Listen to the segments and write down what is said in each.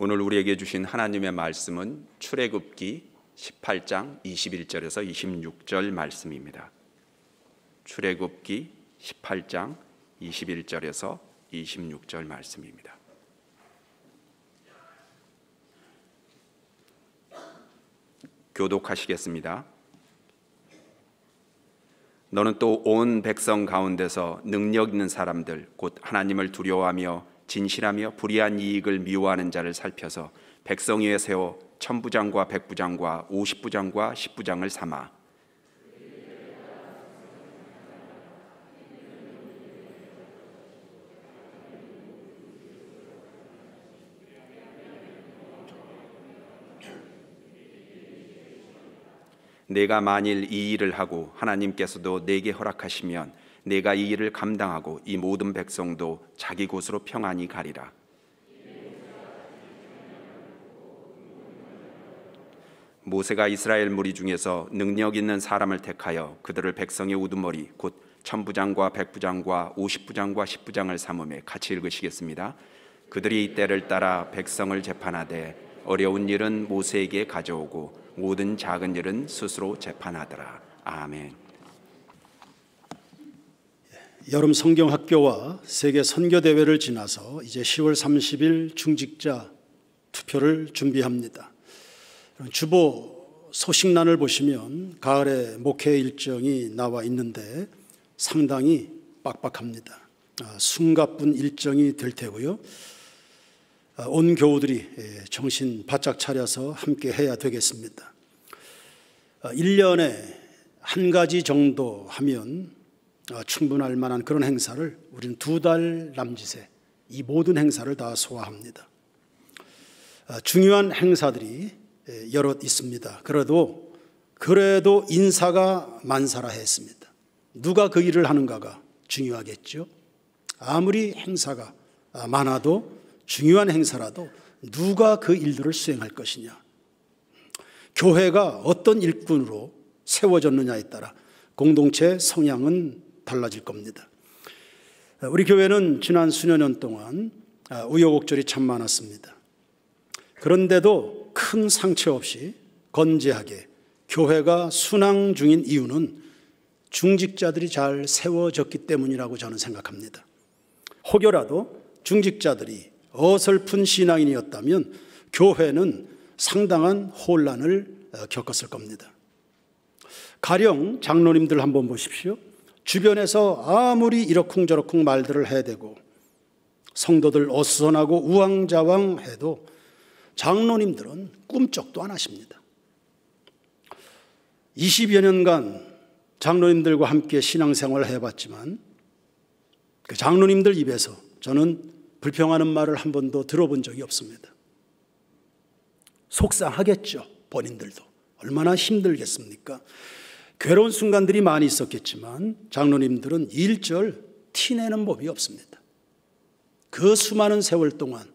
오늘 우리에게 주신 하나님의 말씀은 출애굽기 18장 21절에서 26절 말씀입니다. 출애굽기 18장 21절에서 26절 말씀입니다. 교독하시겠습니다. 너는 또 온 백성 가운데서 능력 있는 사람들 곧 하나님을 두려워하며 진실하며 불의한 이익을 미워하는 자를 살펴서 백성 위에 세워 천부장과 백부장과 50부장과 10부장을 삼아 내가 만일 이 일을 하고 하나님께서도 내게 허락하시면 내가 이 일을 감당하고 이 모든 백성도 자기 곳으로 평안히 가리라. 모세가 이스라엘 무리 중에서 능력 있는 사람을 택하여 그들을 백성의 우두머리 곧 천부장과 백부장과 50부장과 10부장을 삼음에 같이 읽으시겠습니다. 그들이 이 때를 따라 백성을 재판하되 어려운 일은 모세에게 가져오고 모든 작은 일은 스스로 재판하더라. 아멘. 여름 성경학교와 세계 선교대회를 지나서 이제 10월 30일 중직자 투표를 준비합니다. 주보 소식란을 보시면 가을에 목회 일정이 나와 있는데 상당히 빡빡합니다. 숨가쁜 일정이 될 테고요. 온 교우들이 정신 바짝 차려서 함께 해야 되겠습니다. 1년에 한 가지 정도 하면 충분할 만한 그런 행사를 우리는 2달 남짓에 이 모든 행사를 다 소화합니다. 중요한 행사들이 여럿 있습니다. 그래도 인사가 만사라 했습니다. 누가 그 일을 하는가가 중요하겠죠. 아무리 행사가 많아도 중요한 행사라도 누가 그 일들을 수행할 것이냐, 교회가 어떤 일꾼으로 세워졌느냐에 따라 공동체 성향은 달라질 겁니다. 우리 교회는 지난 수년 년 동안 우여곡절이 참 많았습니다. 그런데도 큰 상처 없이 건재하게 교회가 순항 중인 이유는 중직자들이 잘 세워졌기 때문이라고 저는 생각합니다. 혹여라도 중직자들이 어설픈 신앙인이었다면 교회는 상당한 혼란을 겪었을 겁니다. 가령 장로님들 한번 보십시오. 주변에서 아무리 이러쿵저러쿵 말들을 해대고 성도들 어수선하고 우왕좌왕해도 장로님들은 꿈쩍도 안 하십니다. 20여 년간 장로님들과 함께 신앙생활을 해봤지만 그 장로님들 입에서 저는 불평하는 말을 한 번도 들어본 적이 없습니다. 속상하겠죠. 본인들도 얼마나 힘들겠습니까? 괴로운 순간들이 많이 있었겠지만 장로님들은 일절 티내는 법이 없습니다. 그 수많은 세월 동안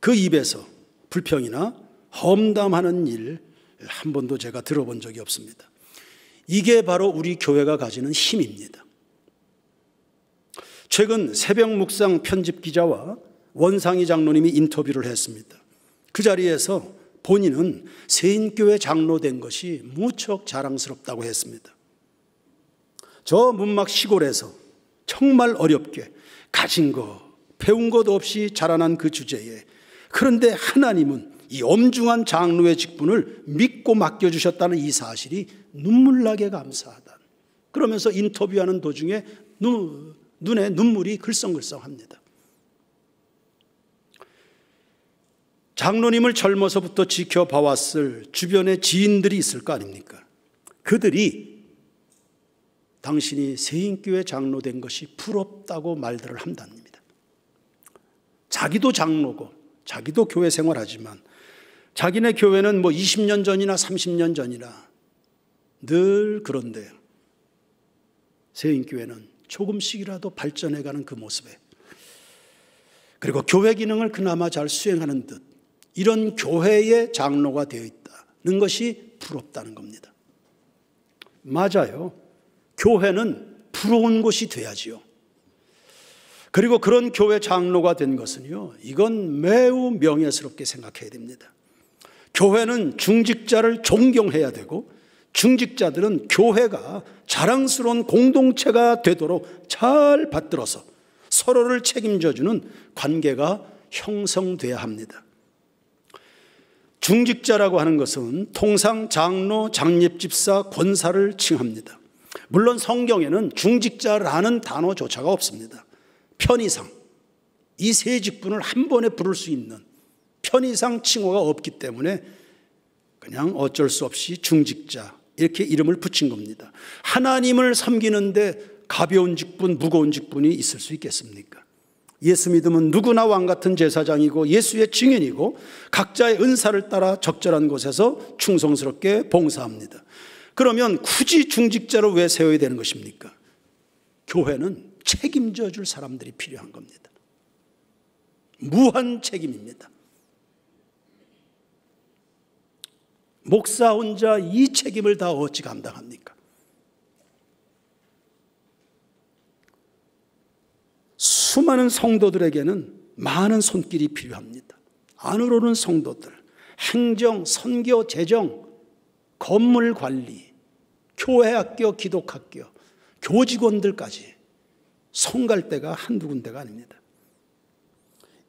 그 입에서 불평이나 험담하는 일 한 번도 제가 들어본 적이 없습니다. 이게 바로 우리 교회가 가지는 힘입니다. 최근 새벽 묵상 편집 기자와 원상희 장로님이 인터뷰를 했습니다. 그 자리에서 본인은 세인교회 장로 된 것이 무척 자랑스럽다고 했습니다. 저 문막 시골에서 정말 어렵게 가진 것, 배운 것 없이 자라난 그 주제에 그런데 하나님은 이 엄중한 장로의 직분을 믿고 맡겨주셨다는 이 사실이 눈물나게 감사하다. 그러면서 인터뷰하는 도중에 눈에 눈물이 글썽글썽합니다. 장로님을 젊어서부터 지켜봐왔을 주변의 지인들이 있을 거 아닙니까? 그들이 당신이 세인교회 장로 된 것이 부럽다고 말들을 한답니다. 자기도 장로고 자기도 교회 생활하지만 자기네 교회는 20년 전이나 30년 전이나 늘 그런데 세인교회는 조금씩이라도 발전해가는 그 모습에 그리고 교회 기능을 그나마 잘 수행하는 듯 이런 교회의 장로가 되어 있다는 것이 부럽다는 겁니다. 맞아요. 교회는 부러운 곳이 돼야지요. 그리고 그런 교회 장로가 된 것은요, 이건 매우 명예스럽게 생각해야 됩니다. 교회는 중직자를 존경해야 되고 중직자들은 교회가 자랑스러운 공동체가 되도록 잘 받들어서 서로를 책임져주는 관계가 형성돼야 합니다. 중직자라고 하는 것은 통상 장로, 장립집사, 권사를 칭합니다. 물론 성경에는 중직자라는 단어조차가 없습니다. 편의상 이 세 직분을 한 번에 부를 수 있는 편의상 칭호가 없기 때문에 그냥 어쩔 수 없이 중직자 이렇게 이름을 붙인 겁니다. 하나님을 섬기는데 가벼운 직분, 무거운 직분이 있을 수 있겠습니까? 예수 믿으면 누구나 왕같은 제사장이고 예수의 증인이고 각자의 은사를 따라 적절한 곳에서 충성스럽게 봉사합니다. 그러면 굳이 중직자를 왜 세워야 되는 것입니까? 교회는 책임져 줄 사람들이 필요한 겁니다. 무한 책임입니다. 목사 혼자 이 책임을 다 어찌 감당합니까? 수많은 성도들에게는 많은 손길이 필요합니다. 안으로는 성도들, 행정, 선교, 재정, 건물 관리, 교회학교, 기독학교, 교직원들까지 손 갈 데가 한두 군데가 아닙니다.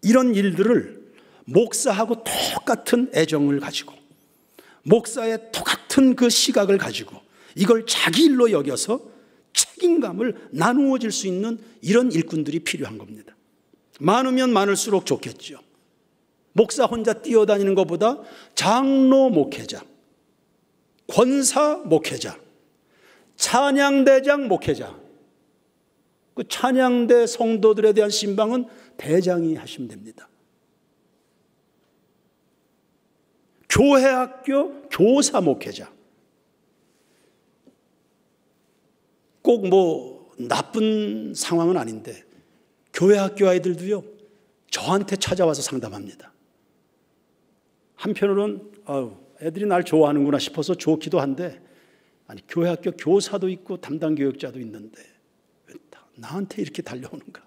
이런 일들을 목사하고 똑같은 애정을 가지고 목사의 똑같은 그 시각을 가지고 이걸 자기 일로 여겨서 책임감을 나누어질 수 있는 이런 일꾼들이 필요한 겁니다. 많으면 많을수록 좋겠죠. 목사 혼자 뛰어다니는 것보다 장로 목회자, 권사 목회자, 찬양대장 목회자, 그 찬양대 성도들에 대한 신방은 대장이 하시면 됩니다. 교회학교 교사 목회자, 꼭 뭐 나쁜 상황은 아닌데 교회학교 아이들도요 저한테 찾아와서 상담합니다. 한편으로는 애들이 날 좋아하는구나 싶어서 좋기도 한데, 아니 교회학교 교사도 있고 담당 교육자도 있는데 왜 나한테 이렇게 달려오는가?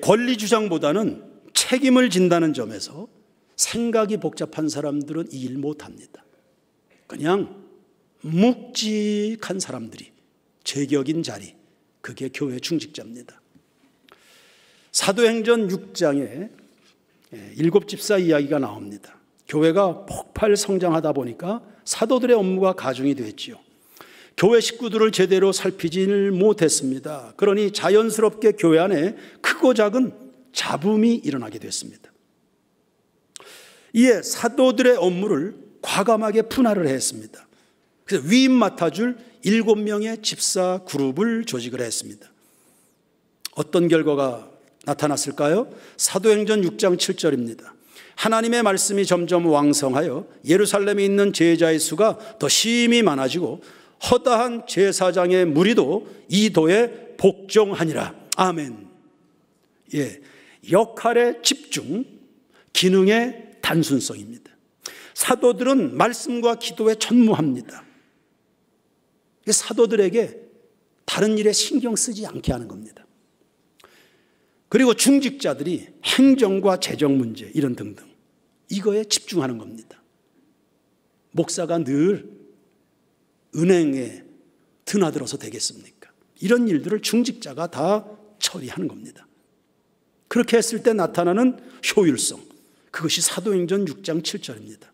권리 주장보다는 책임을 진다는 점에서 생각이 복잡한 사람들은 이 일 못합니다. 그냥 묵직한 사람들이 제격인 자리, 그게 교회 중직자입니다. 사도행전 6장에 7집사 이야기가 나옵니다. 교회가 폭발 성장하다 보니까 사도들의 업무가 가중이 됐지요. 교회 식구들을 제대로 살피지를 못했습니다. 그러니 자연스럽게 교회 안에 크고 작은 잡음이 일어나게 됐습니다. 이에 사도들의 업무를 과감하게 분할을 했습니다. 그래서 위임 맡아줄 7명의 집사 그룹을 조직을 했습니다. 어떤 결과가 나타났을까요? 사도행전 6장 7절입니다. 하나님의 말씀이 점점 왕성하여 예루살렘에 있는 제자의 수가 더 심히 많아지고 허다한 제사장의 무리도 이 도에 복종하니라. 아멘. 역할의 집중, 기능의 단순성입니다. 사도들은 말씀과 기도에 전무합니다. 사도들에게 다른 일에 신경 쓰지 않게 하는 겁니다. 그리고 중직자들이 행정과 재정 문제 이런 등등 이거에 집중하는 겁니다. 목사가 늘 은행에 드나들어서 되겠습니까? 이런 일들을 중직자가 다 처리하는 겁니다. 그렇게 했을 때 나타나는 효율성, 그것이 사도행전 6장 7절입니다.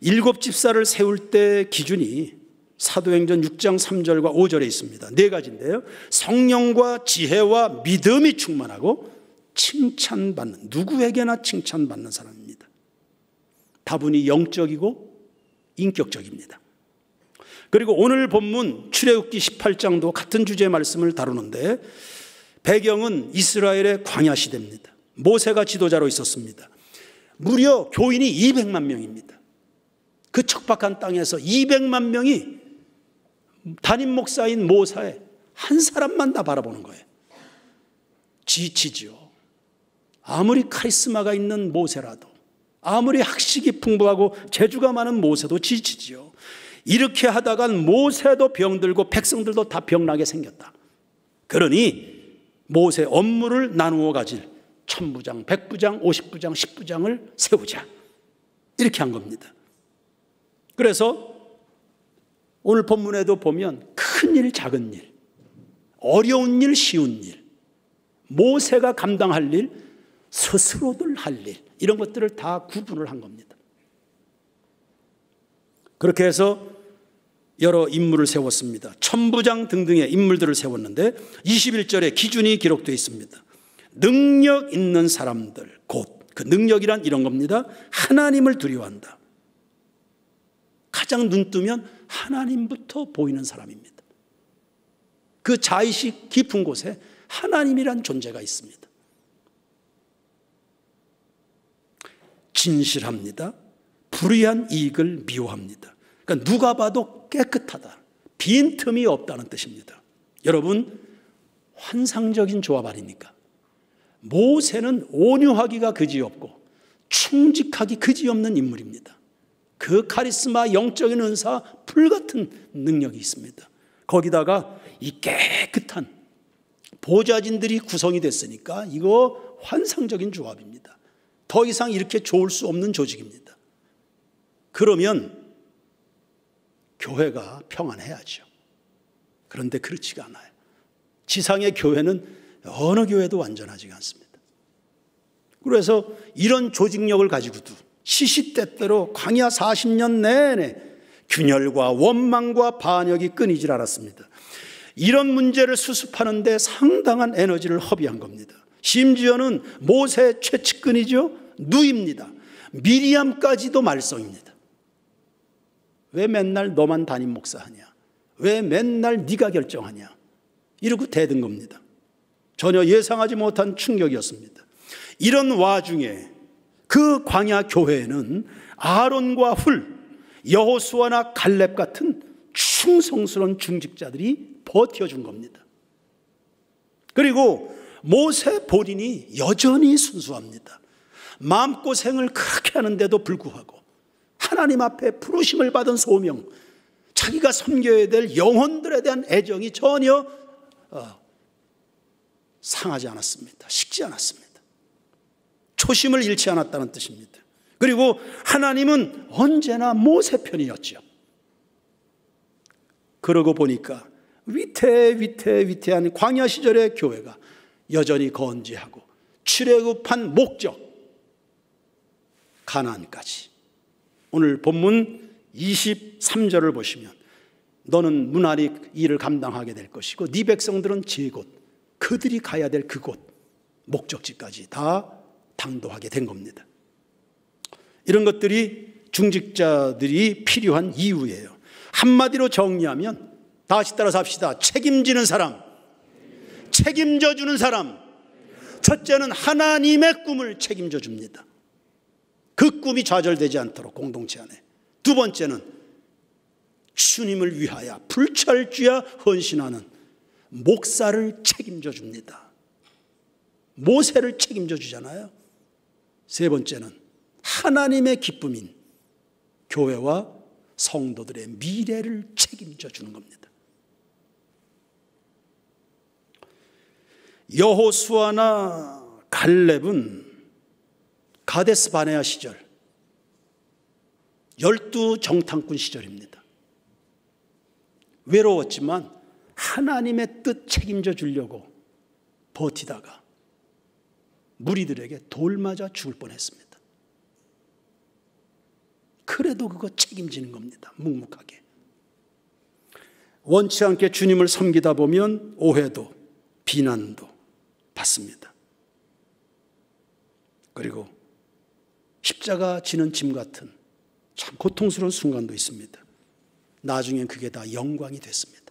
7집사를 세울 때 기준이 사도행전 6장 3절과 5절에 있습니다. 4가지인데요. 성령과 지혜와 믿음이 충만하고 칭찬받는, 누구에게나 칭찬받는 사람입니다. 다분히 영적이고 인격적입니다. 그리고 오늘 본문 출애굽기 18장도 같은 주제의 말씀을 다루는데 배경은 이스라엘의 광야 시대입니다. 모세가 지도자로 있었습니다. 무려 교인이 200만 명입니다. 그 척박한 땅에서 200만 명이 담임 목사인 모세의 한 사람만 다 바라보는 거예요. 지치죠. 아무리 카리스마가 있는 모세라도, 아무리 학식이 풍부하고 재주가 많은 모세도 지치지요. 이렇게 하다간 모세도 병들고 백성들도 다 병나게 생겼다. 그러니 모세 업무를 나누어 가질 1000부장, 100부장, 50부장, 10부장을 세우자. 이렇게 한 겁니다. 그래서 오늘 본문에도 보면 큰 일, 작은 일, 어려운 일, 쉬운 일, 모세가 감당할 일, 스스로들 할 일, 이런 것들을 다 구분을 한 겁니다. 그렇게 해서 여러 인물을 세웠습니다. 1000부장 등등의 인물들을 세웠는데 21절에 기준이 기록되어 있습니다. 능력 있는 사람들, 곧 그 능력이란 이런 겁니다. 하나님을 두려워한다. 가장 눈 뜨면 하나님부터 보이는 사람입니다. 그 자의식 깊은 곳에 하나님이란 존재가 있습니다. 진실합니다. 불의한 이익을 미워합니다. 그러니까 누가 봐도 깨끗하다. 빈틈이 없다는 뜻입니다. 여러분, 환상적인 조합 아닙니까? 모세는 온유하기가 그지없고 충직하기 그지없는 인물입니다. 그 카리스마, 영적인 은사, 불같은 능력이 있습니다. 거기다가 이 깨끗한 보좌진들이 구성이 됐으니까 이거 환상적인 조합입니다. 더 이상 이렇게 좋을 수 없는 조직입니다. 그러면 교회가 평안해야죠. 그런데 그렇지가 않아요. 지상의 교회는 어느 교회도 완전하지가 않습니다. 그래서 이런 조직력을 가지고도 시시때때로 광야 40년 내내 균열과 원망과 반역이 끊이질 않았습니다. 이런 문제를 수습하는 데 상당한 에너지를 허비한 겁니다. 심지어는 모세의 최측근이죠. 누이입니다. 미리암까지도 말썽입니다. 왜 맨날 너만 담임 목사하냐? 왜 맨날 네가 결정하냐? 이러고 대든 겁니다. 전혀 예상하지 못한 충격이었습니다. 이런 와중에 그 광야 교회에는 아론과 훌, 여호수아나 갈렙 같은 충성스러운 중직자들이 버텨준 겁니다. 그리고 모세 본인이 여전히 순수합니다. 마음고생을 그렇게 하는데도 불구하고 하나님 앞에 부르심을 받은 소명, 자기가 섬겨야 될 영혼들에 대한 애정이 전혀 상하지 않았습니다. 식지 않았습니다. 초심을 잃지 않았다는 뜻입니다. 그리고 하나님은 언제나 모세 편이었죠. 그러고 보니까 위태위태한 광야 시절의 교회가 여전히 건재하고 출애굽한 목적, 가나안까지. 오늘 본문 23절을 보시면 너는 문하리 일을 감당하게 될 것이고 네 백성들은 제곳, 그들이 가야 될 그곳, 목적지까지 다 당도하게 된 겁니다. 이런 것들이 중직자들이 필요한 이유예요. 한마디로 정리하면 다시 따라서 합시다. 책임지는 사람, 책임져 주는 사람. 첫째는 하나님의 꿈을 책임져 줍니다. 그 꿈이 좌절되지 않도록 공동체 안에. 두 번째는 주님을 위하여 불철주야 헌신하는 목사를 책임져 줍니다. 모세를 책임져 주잖아요. 세 번째는 하나님의 기쁨인 교회와 성도들의 미래를 책임져 주는 겁니다. 여호수아나 갈렙은 가데스 바네아 시절 12 정탐꾼 시절입니다. 외로웠지만 하나님의 뜻 책임져 주려고 버티다가 무리들에게 돌 맞아 죽을 뻔했습니다. 그래도 그거 책임지는 겁니다. 묵묵하게. 원치 않게 주님을 섬기다 보면 오해도 비난도 받습니다. 그리고 십자가 지는 짐 같은 참 고통스러운 순간도 있습니다. 나중엔 그게 다 영광이 됐습니다.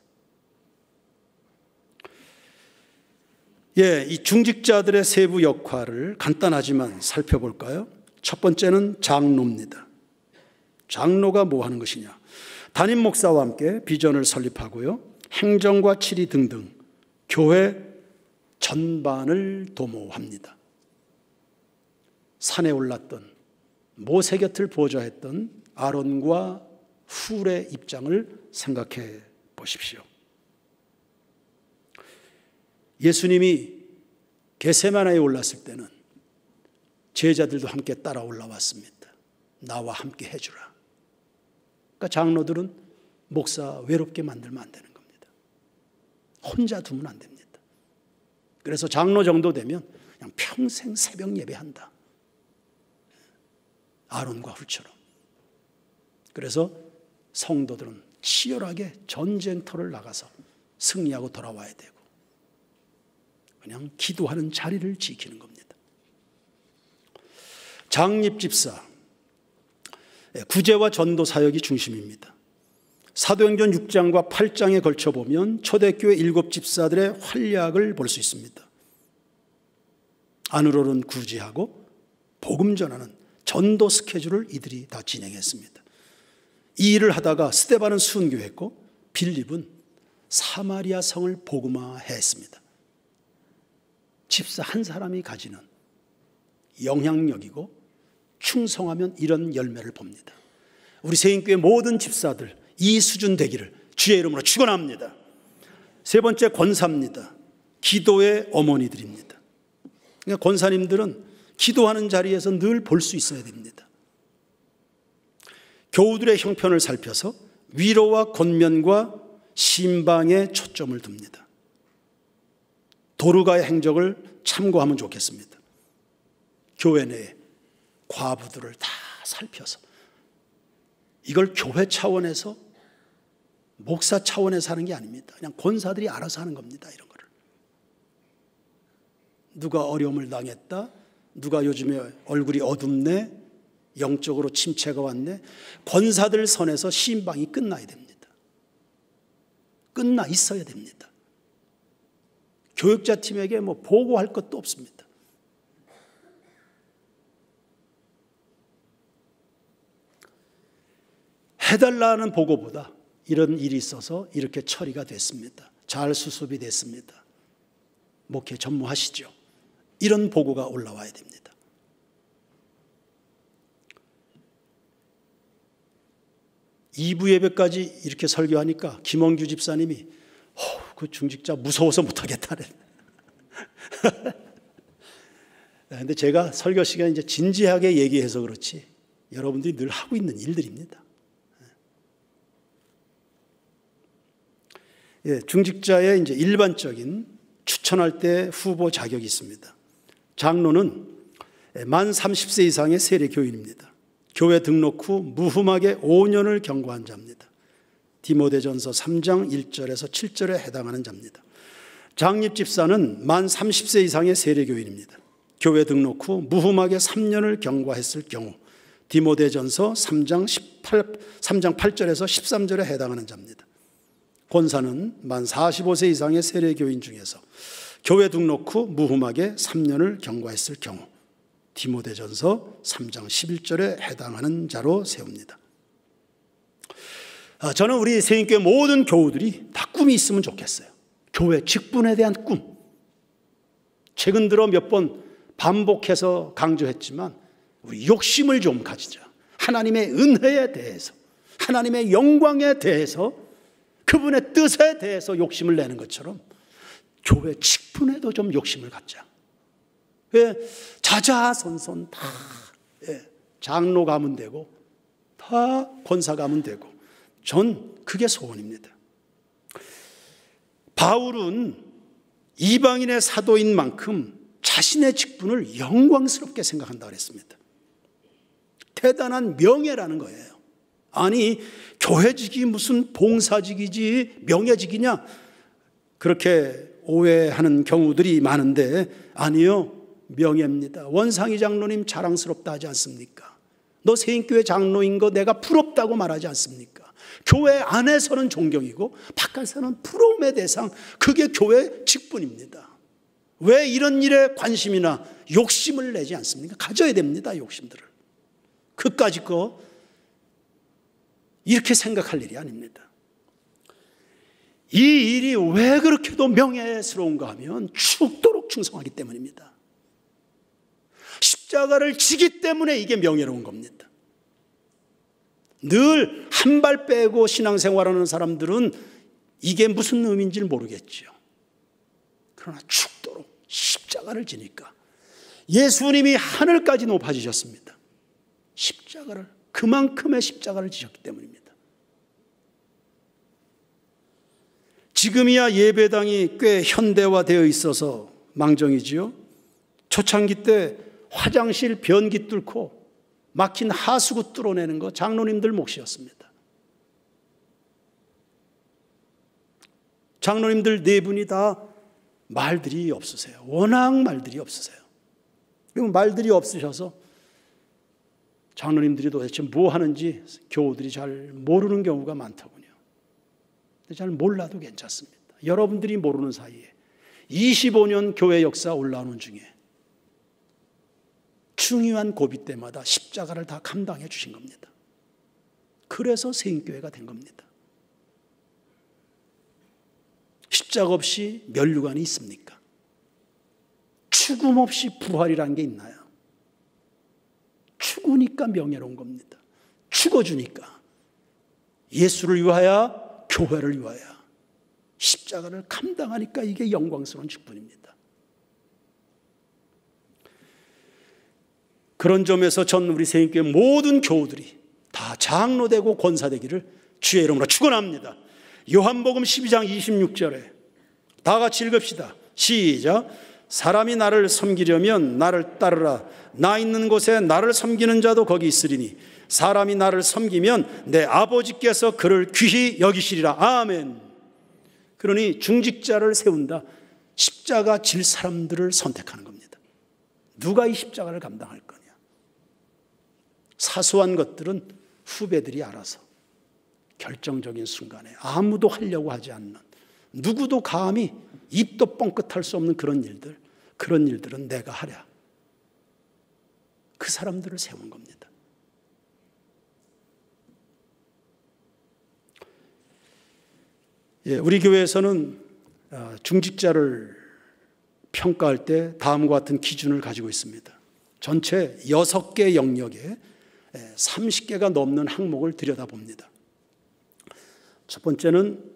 이 중직자들의 세부 역할을 간단하지만 살펴볼까요? 첫 번째는 장로입니다. 장로가 뭐 하는 것이냐? 담임 목사와 함께 비전을 설립하고요. 행정과 치리 등등 교회 전반을 도모합니다. 산에 올랐던 모세 곁을 보좌했던 아론과 훌의 입장을 생각해 보십시오. 예수님이 겟세마네에 올랐을 때는 제자들도 함께 따라 올라왔습니다. 나와 함께 해주라. 그러니까 장로들은 목사 외롭게 만들면 안 되는 겁니다. 혼자 두면 안 됩니다. 그래서 장로 정도 되면 그냥 평생 새벽 예배한다. 아론과 훌처럼. 그래서 성도들은 치열하게 전쟁터를 나가서 승리하고 돌아와야 되고 그냥 기도하는 자리를 지키는 겁니다. 장립집사, 구제와 전도 사역이 중심입니다. 사도행전 6장과 8장에 걸쳐 보면 초대교회 7집사들의 활약을 볼 수 있습니다. 안으로는 구제하고 복음 전하는 전도 스케줄을 이들이 다 진행했습니다. 이 일을 하다가 스데반은 순교했고 빌립은 사마리아 성을 복음화했습니다. 집사 한 사람이 가지는 영향력이고 충성하면 이런 열매를 봅니다. 우리 세인교회 모든 집사들 이 수준 되기를 주의 이름으로 축원합니다. 세 번째, 권사입니다. 기도의 어머니들입니다. 그러니까 권사님들은 기도하는 자리에서 늘 볼 수 있어야 됩니다. 교우들의 형편을 살펴서 위로와 권면과 신방에 초점을 둡니다. 도르가의 행적을 참고하면 좋겠습니다. 교회 내에 과부들을 다 살펴서 이걸 교회 차원에서 목사 차원에서 하는 게 아닙니다. 그냥 권사들이 알아서 하는 겁니다. 이런 거를. 누가 어려움을 당했다, 누가 요즘에 얼굴이 어둡네, 영적으로 침체가 왔네, 권사들 선에서 신방이 끝나야 됩니다. 끝나 있어야 됩니다. 교육자 팀에게 뭐 보고할 것도 없습니다. 해달라는 보고보다 이런 일이 있어서 이렇게 처리가 됐습니다. 잘 수습이 됐습니다. 목회 전무하시죠. 이런 보고가 올라와야 됩니다. 이부 예배까지 이렇게 설교하니까 김원규 집사님이 그 중직자 무서워서 못하겠다래. 근데 제가 설교 시간에 이제 진지하게 얘기해서 그렇지 여러분들이 늘 하고 있는 일들입니다. 예, 중직자의 이제 일반적인 추천할 때 후보 자격이 있습니다. 장로는 만 30세 이상의 세례 교인입니다. 교회 등록 후 무흠하게 5년을 경고한 자입니다. 디모데전서 3장 1절에서 7절에 해당하는 자입니다. 장립집사는 만 30세 이상의 세례 교인입니다. 교회 등록 후 무흠하게 3년을 경과했을 경우 디모데전서 3장 8절에서 13절에 해당하는 자입니다. 권사는 만 45세 이상의 세례교인 중에서 교회 등록 후 무흠하게 3년을 경과했을 경우 디모데전서 3장 11절에 해당하는 자로 세웁니다. 저는 우리 세인교회 모든 교우들이 다 꿈이 있으면 좋겠어요. 교회 직분에 대한 꿈. 최근 들어 몇 번 반복해서 강조했지만 우리 욕심을 좀 가지자. 하나님의 은혜에 대해서, 하나님의 영광에 대해서, 그분의 뜻에 대해서 욕심을 내는 것처럼 교회 직분에도 좀 욕심을 갖자. 자자손손 다 장로 가면 되고 다 권사 가면 되고 전 그게 소원입니다. 바울은 이방인의 사도인 만큼 자신의 직분을 영광스럽게 생각한다고 했습니다. 대단한 명예라는 거예요. 아니 교회직이 무슨 봉사직이지 명예직이냐 그렇게 오해하는 경우들이 많은데 아니요, 명예입니다. 원상희 장로님 자랑스럽다 하지 않습니까? 너 세인교회 장로인 거 내가 부럽다고 말하지 않습니까? 교회 안에서는 존경이고 바깥에서는 부러움의 대상, 그게 교회 직분입니다. 왜 이런 일에 관심이나 욕심을 내지 않습니까? 가져야 됩니다. 욕심들을. 그까짓 거 이렇게 생각할 일이 아닙니다. 이 일이 왜 그렇게도 명예스러운가 하면 죽도록 충성하기 때문입니다. 십자가를 지기 때문에 이게 명예로운 겁니다. 늘 한 발 빼고 신앙생활하는 사람들은 이게 무슨 의미인지를 모르겠죠. 그러나 죽도록 십자가를 지니까 예수님이 하늘까지 높아지셨습니다. 십자가를, 그만큼의 십자가를 지셨기 때문입니다. 지금이야 예배당이 꽤 현대화되어 있어서 망정이지요. 초창기 때 화장실 변기 뚫고 막힌 하수구 뚫어내는 거 장로님들 몫이었습니다. 장로님들 네 분이 다 말들이 없으세요. 워낙 말들이 없으세요. 그럼 말들이 없으셔서 장로님들이 도대체 뭐 하는지 교우들이 잘 모르는 경우가 많더군요. 근데 잘 몰라도 괜찮습니다. 여러분들이 모르는 사이에 25년 교회 역사 올라오는 중에 중요한 고비 때마다 십자가를 다 감당해 주신 겁니다. 그래서 세인교회가 된 겁니다. 십자가 없이 면류관이 있습니까? 죽음 없이 부활이라는 게 있나요? 죽으니까 명예로운 겁니다. 죽어주니까 예수를 위하여, 교회를 위하여 십자가를 감당하니까 이게 영광스러운 직분입니다. 그런 점에서 전 우리 세인교회 모든 교우들이 다 장로되고 권사되기를 주의 이름으로 축원합니다. 요한복음 12장 26절에 다 같이 읽읍시다. 시작. 사람이 나를 섬기려면 나를 따르라. 나 있는 곳에 나를 섬기는 자도 거기 있으리니 사람이 나를 섬기면 내 아버지께서 그를 귀히 여기시리라. 아멘. 그러니 중직자를 세운다. 십자가 질 사람들을 선택하는 겁니다. 누가 이 십자가를 감당할 거냐. 사소한 것들은 후배들이 알아서 결정적인 순간에 아무도 하려고 하지 않는, 누구도 감히 입도 뻥끗할 수 없는 그런 일들은 내가 하랴. 그 사람들을 세운 겁니다. 우리 교회에서는 중직자를 평가할 때 다음과 같은 기준을 가지고 있습니다. 전체 6개 영역에 30개가 넘는 항목을 들여다봅니다. 첫 번째는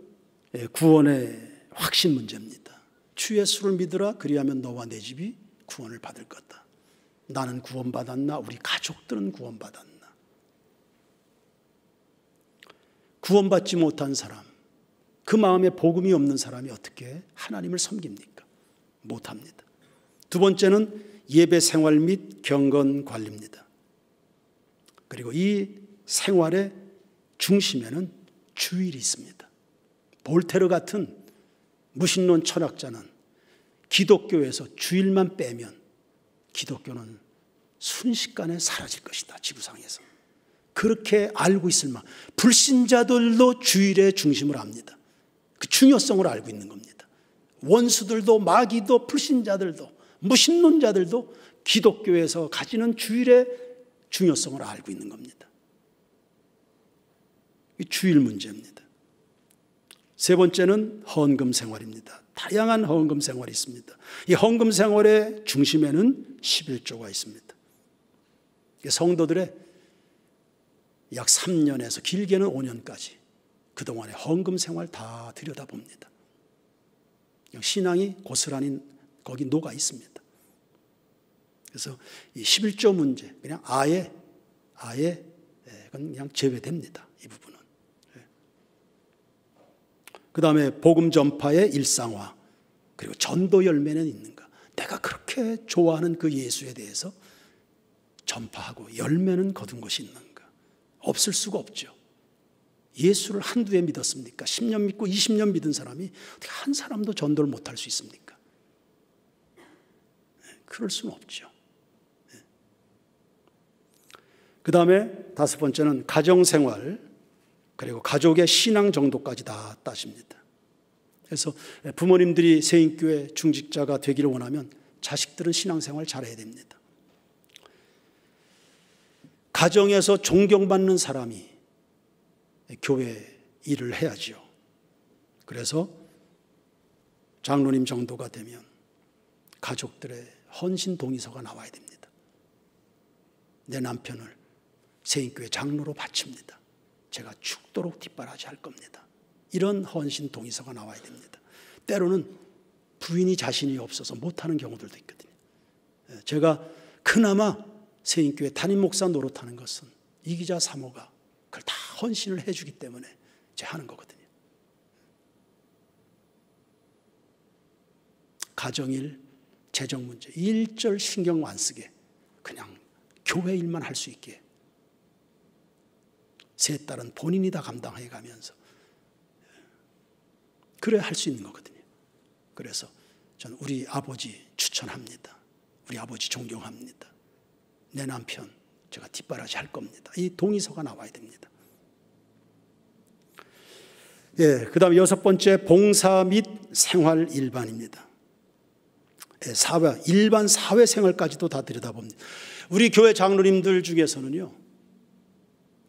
구원의 확신 문제입니다. 주 예수를 믿으라 그리하면 너와 내 집이 구원을 받을 거다. 나는 구원받았나? 우리 가족들은 구원받았나? 구원받지 못한 사람, 그 마음에 복음이 없는 사람이 어떻게 하나님을 섬깁니까? 못합니다. 두 번째는 예배 생활 및 경건 관리입니다. 그리고 이 생활의 중심에는 주일이 있습니다. 볼테르 같은 무신론 철학자는 기독교에서 주일만 빼면 기독교는 순식간에 사라질 것이다. 지구상에서. 그렇게 알고 있을 만 불신자들도 주일의 중심을 압니다. 그 중요성을 알고 있는 겁니다. 원수들도 마귀도 불신자들도 무신론자들도 기독교에서 가지는 주일의 중요성을 알고 있는 겁니다. 이 주일 문제입니다. 세 번째는 헌금 생활입니다. 다양한 헌금 생활이 있습니다. 이 헌금 생활의 중심에는 11조가 있습니다. 성도들의 약 3년에서 길게는 5년까지 그동안의 헌금 생활 다 들여다봅니다. 신앙이 고스란히 거기 녹아 있습니다. 그래서 이 11조 문제 그냥 아예 그냥 제외됩니다. 이 부분은. 그 다음에 복음 전파의 일상화, 그리고 전도 열매는 있는가. 내가 그렇게 좋아하는 그 예수에 대해서 전파하고 열매는 거둔 것이 있는가. 없을 수가 없죠. 예수를 한두 해 믿었습니까? 10년 믿고 20년 믿은 사람이 어떻게 한 사람도 전도를 못할 수 있습니까? 그럴 수는 없죠. 그 다음에 다섯 번째는 가정생활, 그리고 가족의 신앙 정도까지 다 따집니다. 그래서 부모님들이 세인교회 중직자가 되기를 원하면 자식들은 신앙생활 잘해야 됩니다. 가정에서 존경받는 사람이 교회 일을 해야죠. 그래서 장로님 정도가 되면 가족들의 헌신 동의서가 나와야 됩니다. 내 남편을 세인교회 장로로 바칩니다. 제가 죽도록 뒷바라지할 겁니다. 이런 헌신 동의서가 나와야 됩니다. 때로는 부인이 자신이 없어서 못하는 경우들도 있거든요. 제가 그나마 세인교회 담임 목사 노릇하는 것은 이기자 사모가 그걸 다 헌신을 해주기 때문에 제가 하는 거거든요. 가정일, 재정 문제, 일절 신경 안 쓰게 그냥 교회 일만 할 수 있게 세 딸은 본인이 다 감당해 가면서 그래 할 수 있는 거거든요. 그래서 저는 우리 아버지 추천합니다. 우리 아버지 존경합니다. 내 남편 제가 뒷바라지 할 겁니다. 이 동의서가 나와야 됩니다. 예, 그 다음에 6번째, 봉사 및 생활 일반입니다. 예, 일반 사회생활까지도 다 들여다봅니다. 우리 교회 장로님들 중에서는요,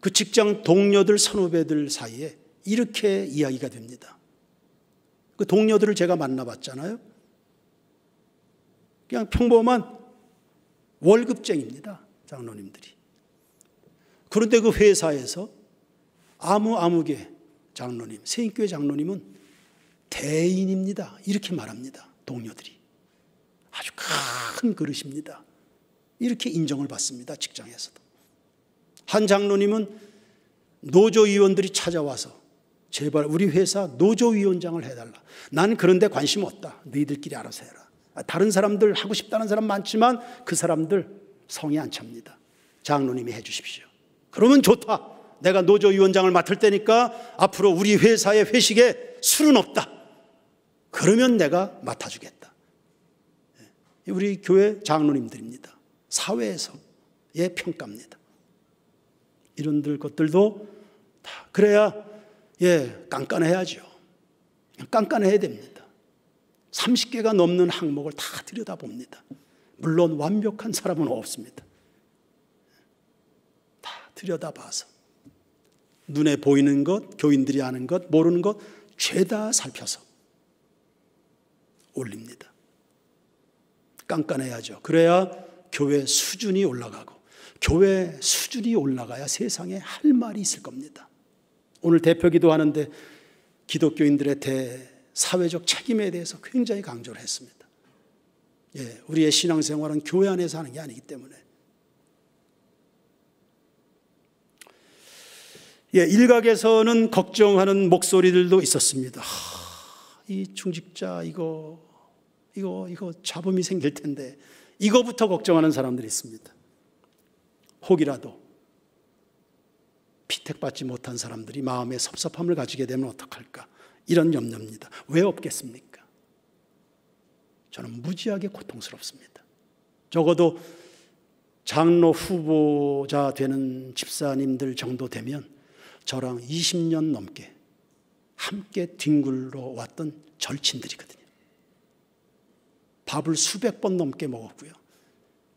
그 직장 동료들, 선후배들 사이에 이렇게 이야기가 됩니다. 그 동료들을 제가 만나봤잖아요. 그냥 평범한 월급쟁입니다, 장로님들이. 그런데 그 회사에서 아무개 장로님, 세인교회 장로님은 대인입니다, 이렇게 말합니다. 동료들이 아주 큰 그릇입니다, 이렇게 인정을 받습니다. 직장에서도. 한 장로님은 노조위원들이 찾아와서 제발 우리 회사 노조위원장을 해달라. 난 그런 데 관심 없다, 너희들끼리 알아서 해라. 다른 사람들 하고 싶다는 사람 많지만 그 사람들 성이 안 찹니다. 장로님이 해 주십시오. 그러면 좋다, 내가 노조위원장을 맡을 테니까 앞으로 우리 회사의 회식에 술은 없다. 그러면 내가 맡아주겠다. 우리 교회 장로님들입니다. 사회에서의 평가입니다. 이런 것들도 다 그래야 깐깐해야죠. 깐깐해야 됩니다. 30개가 넘는 항목을 다 들여다봅니다. 물론 완벽한 사람은 없습니다. 다 들여다봐서 눈에 보이는 것, 교인들이 아는 것, 모르는 것 죄다 살펴서 올립니다. 깐깐해야죠. 그래야 교회 수준이 올라가고, 교회 수준이 올라가야 세상에 할 말이 있을 겁니다. 오늘 대표기도 하는데 기독교인들의 사회적 책임에 대해서 굉장히 강조를 했습니다. 우리의 신앙생활은 교회 안에서 하는 게 아니기 때문에. 일각에서는 걱정하는 목소리들도 있었습니다. 이 중직자 이거 잡음이 생길 텐데, 이거부터 걱정하는 사람들이 있습니다. 혹이라도 피택받지 못한 사람들이 마음에 섭섭함을 가지게 되면 어떡할까, 이런 염려입니다. 왜 없겠습니까? 저는 무지하게 고통스럽습니다. 적어도 장로 후보자 되는 집사님들 정도 되면 저랑 20년 넘게 함께 뒹굴러 왔던 절친들이거든요. 밥을 수백 번 넘게 먹었고요,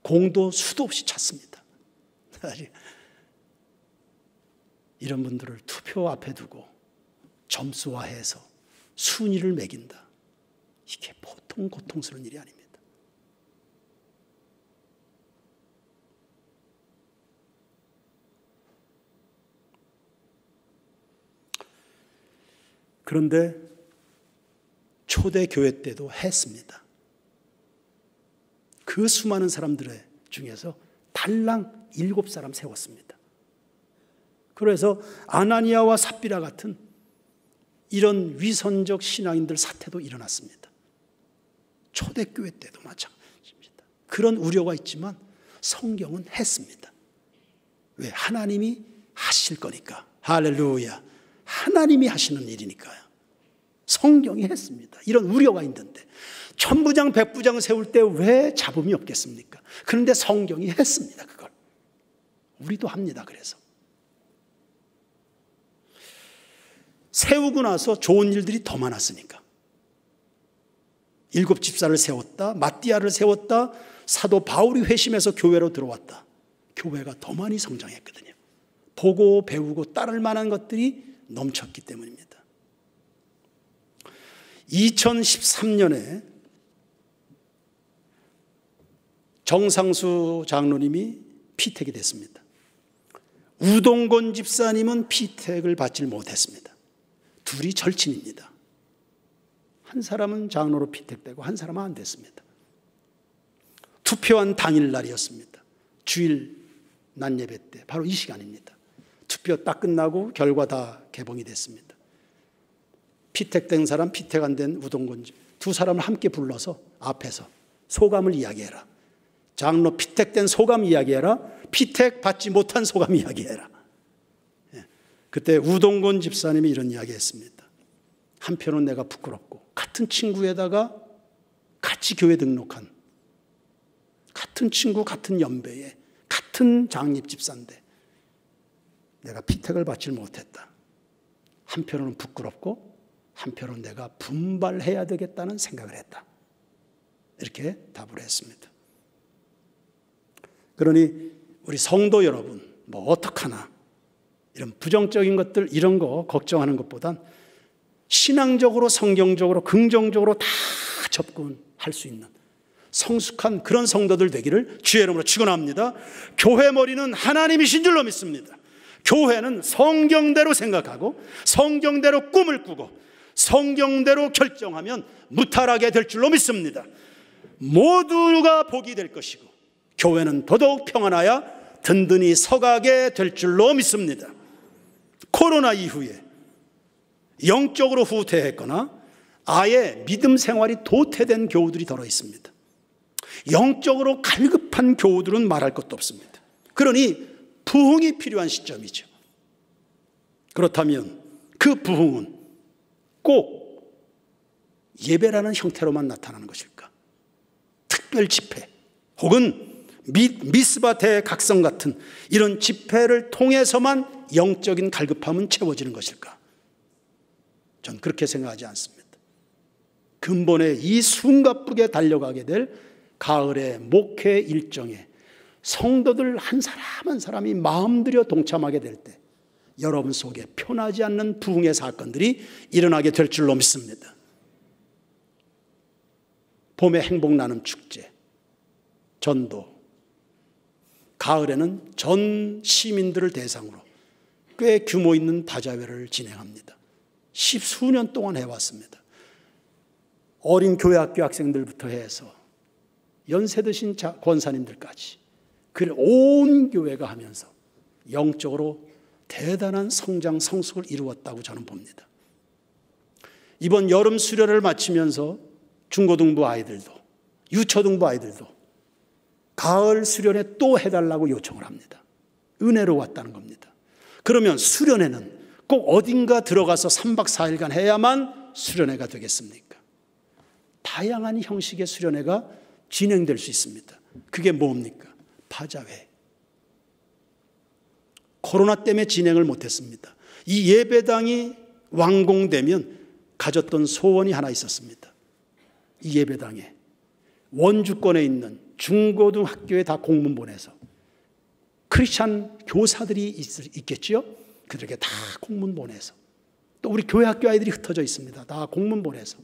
공도 수도 없이 찼습니다. 이런 분들을 투표 앞에 두고 점수화해서 순위를 매긴다, 이게 보통 고통스러운 일이 아닙니다. 그런데 초대 교회 때도 했습니다. 그 수많은 사람들 중에서 달랑 7사람 세웠습니다. 그래서 아나니아와 삽비라 같은 이런 위선적 신앙인들 사태도 일어났습니다. 초대교회 때도 마찬가지입니다. 그런 우려가 있지만 성경은 했습니다. 왜? 하나님이 하실 거니까. 할렐루야. 하나님이 하시는 일이니까요. 성경이 했습니다. 이런 우려가 있는데 천부장 백부장 세울 때 왜 잡음이 없겠습니까? 그런데 성경이 했습니다. 그걸 우리도 합니다. 그래서 세우고 나서 좋은 일들이 더 많았으니까. 7 집사를 세웠다, 마띠아를 세웠다, 사도 바울이 회심해서 교회로 들어왔다. 교회가 더 많이 성장했거든요. 보고 배우고 따를 만한 것들이 넘쳤기 때문입니다. 2013년에 정상수 장로님이 피택이 됐습니다. 우동곤 집사님은 피택을 받지 못했습니다. 둘이 절친입니다. 한 사람은 장로로 피택되고 한 사람은 안 됐습니다. 투표한 당일날이었습니다. 주일 낮 예배 때 바로 이 시간입니다. 투표 딱 끝나고 결과 다 개봉이 됐습니다. 피택된 사람, 피택 안 된 우동곤 집 두 사람을 함께 불러서 앞에서 소감을 이야기해라. 장로 피택된 소감 이야기해라. 피택 받지 못한 소감 이야기해라. 그때 우동곤 집사님이 이런 이야기했습니다. 한편은 내가 부끄럽고 같은 친구에다가 같이 교회 등록한 같은 친구 같은 연배에 같은 장립 집사인데 내가 피택을 받지 못했다. 한편으로는 부끄럽고 한편으로는 내가 분발해야 되겠다는 생각을 했다. 이렇게 답을 했습니다. 그러니 우리 성도 여러분, 뭐 어떡하나 이런 부정적인 것들 이런 거 걱정하는 것보단 신앙적으로 성경적으로 긍정적으로 다 접근할 수 있는 성숙한 그런 성도들 되기를 주의 이름으로 축원합니다. 교회 머리는 하나님이신 줄로 믿습니다. 교회는 성경대로 생각하고 성경대로 꿈을 꾸고 성경대로 결정하면 무탈하게 될 줄로 믿습니다. 모두가 복이 될 것이고 교회는 더더욱 평안하여 든든히 서가게 될 줄로 믿습니다. 코로나 이후에 영적으로 후퇴했거나 아예 믿음 생활이 도태된 교우들이 더러 있습니다. 영적으로 갈급한 교우들은 말할 것도 없습니다. 그러니 부흥이 필요한 시점이죠. 그렇다면 그 부흥은 꼭 예배라는 형태로만 나타나는 것일까? 특별 집회 혹은 미스바 대각성 같은 이런 집회를 통해서만 영적인 갈급함은 채워지는 것일까? 전 그렇게 생각하지 않습니다. 근본에 이 숨가쁘게 달려가게 될 가을의 목회 일정에 성도들 한 사람 한 사람이 마음 들여 동참하게 될 때 여러분 속에 편하지 않는 부흥의 사건들이 일어나게 될 줄로 믿습니다. 봄에 행복나눔 축제, 전도, 가을에는 전 시민들을 대상으로 꽤 규모 있는 다자회를 진행합니다. 10수년 동안 해왔습니다. 어린 교회학교 학생들부터 해서 연세 드신 권사님들까지 그 온 교회가 하면서 영적으로 대단한 성장 성숙을 이루었다고 저는 봅니다. 이번 여름 수련을 마치면서 중고등부 아이들도 유초등부 아이들도 가을 수련에 또 해달라고 요청을 합니다. 은혜로 왔다는 겁니다. 그러면 수련회는 꼭 어딘가 들어가서 3박 4일간 해야만 수련회가 되겠습니까? 다양한 형식의 수련회가 진행될 수 있습니다. 그게 뭡니까? 파자회. 코로나 때문에 진행을 못했습니다. 이 예배당이 완공되면 가졌던 소원이 하나 있었습니다. 이 예배당에 원주권에 있는 중고등학교에 다 공문 보내서 크리스찬 교사들이 있겠죠? 그들에게 다 공문 보내서 또 우리 교회 학교 아이들이 흩어져 있습니다. 다 공문 보내서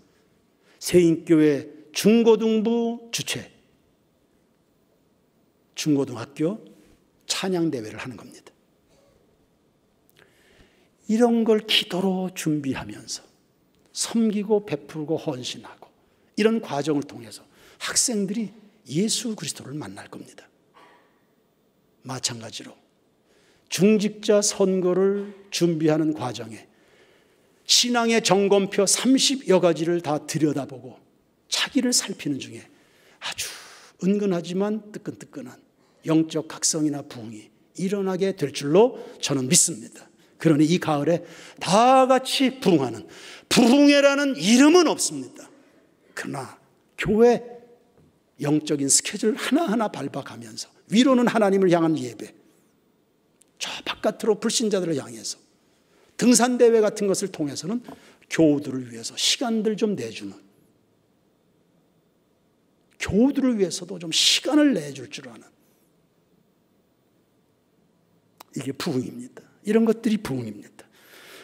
세인교회 중고등부 주최 중고등학교 찬양대회를 하는 겁니다. 이런 걸 기도로 준비하면서 섬기고 베풀고 헌신하고 이런 과정을 통해서 학생들이 예수 그리스도를 만날 겁니다. 마찬가지로 중직자 선거를 준비하는 과정에 신앙의 점검표 30여 가지를 다 들여다보고 자기를 살피는 중에 아주 은근하지만 뜨끈뜨끈한 영적 각성이나 부흥이 일어나게 될 줄로 저는 믿습니다. 그러니 이 가을에 다 같이 부흥하는 부흥회라는 이름은 없습니다. 그러나 교회 영적인 스케줄 하나하나 밟아가면서 위로는 하나님을 향한 예배, 저 바깥으로 불신자들을 향해서 등산대회 같은 것을 통해서는 교우들을 위해서 시간들 좀 내주는, 교우들을 위해서도 좀 시간을 내줄 줄 아는, 이게 부흥입니다. 이런 것들이 부흥입니다.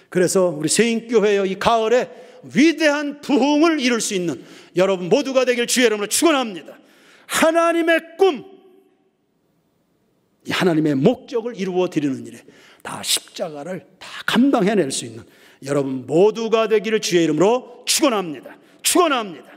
그래서 우리 세인교회의 이 가을에 위대한 부흥을 이룰 수 있는 여러분 모두가 되길 주의 이름으로 축원합니다. 하나님의 꿈, 이 하나님의 목적을 이루어 드리는 일에 다 십자가를 다 감당해낼 수 있는 여러분 모두가 되기를 주의 이름으로 축원합니다. 축원합니다.